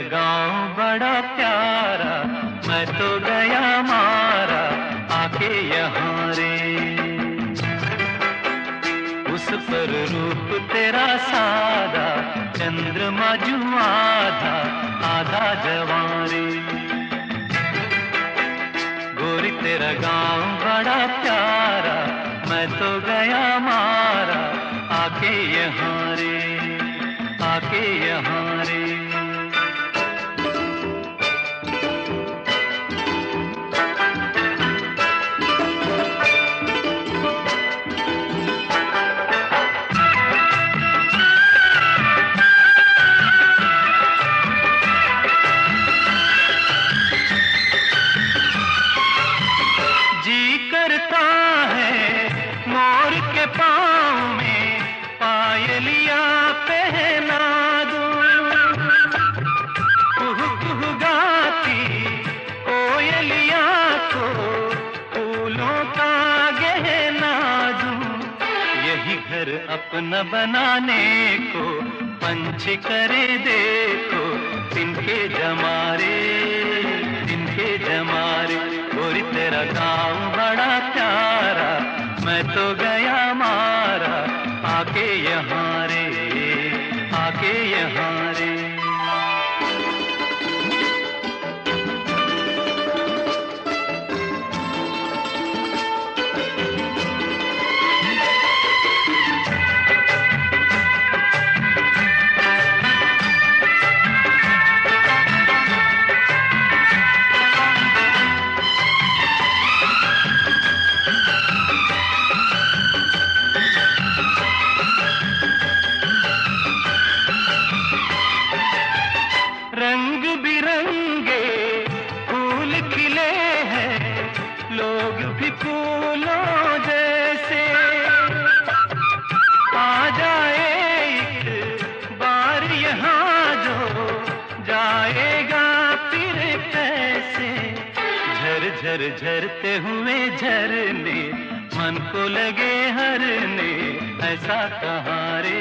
गांव बड़ा प्यारा, मैं तो गया मारा आके यहाँ रे। उस पर रूप तेरा सादा, चंद्रमा जू आधा आधा जवां रे। गोरी तेरा गांव बड़ा प्यारा, मैं तो गया मारा आके यहाँ रे, आके यहाँ रे। जी करता है मोर के पाँव में पायलिया पहना दूं, कुहू कुहू गाती कोयलिया को फूलों का गहना दूं। यही घर अपना बनाने को पंछी करे देखो, तिनके जमारे, तिनके जमारे। गोरी तेरा गाँव बड़ा प्यारा, मैं तो गया मारा आके यहाँ रे, आके यहाँ रे। रंग बिरंगे फूल खिले हैं, लोग भी फूलों जैसे। आ जाए एक बार यहाँ जो, जाएगा फिर कैसे। झर झर झरते हुए झरने मन को लगे हरने, ऐसा कहाँ रे,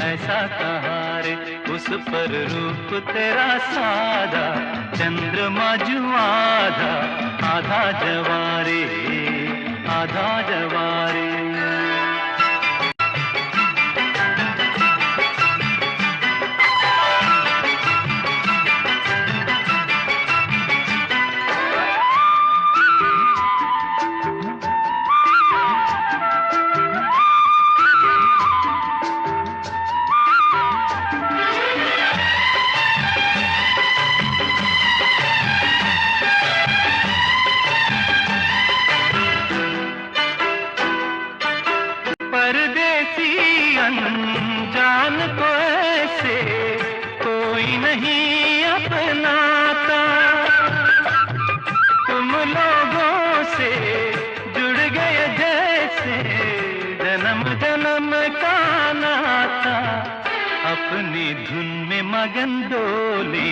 ऐसा कहाँ रे। उस पर रूप तेरा सादा, चंद्रमा जू आधा आधा जवां रे, आधा जवां रे। परदेसी अनजान को ऐसे कोई नहीं अपनाता, तुम लोगों से जुड़ गए जैसे जन्म जन्म का नाता। अपनी धुन में मगन डोले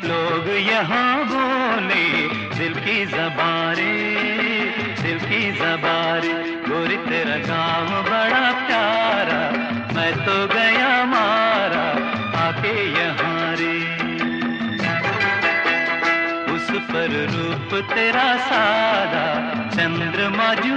लोग यहाँ बोले, दिल की ज़बारे, दिल की ज़बारे। गोरी तेरा गाँव बड़ा प्यारा, मैं तो गया मारा आके यहाँ रे। उस पर रूप तेरा सादा, चंद्रमा जू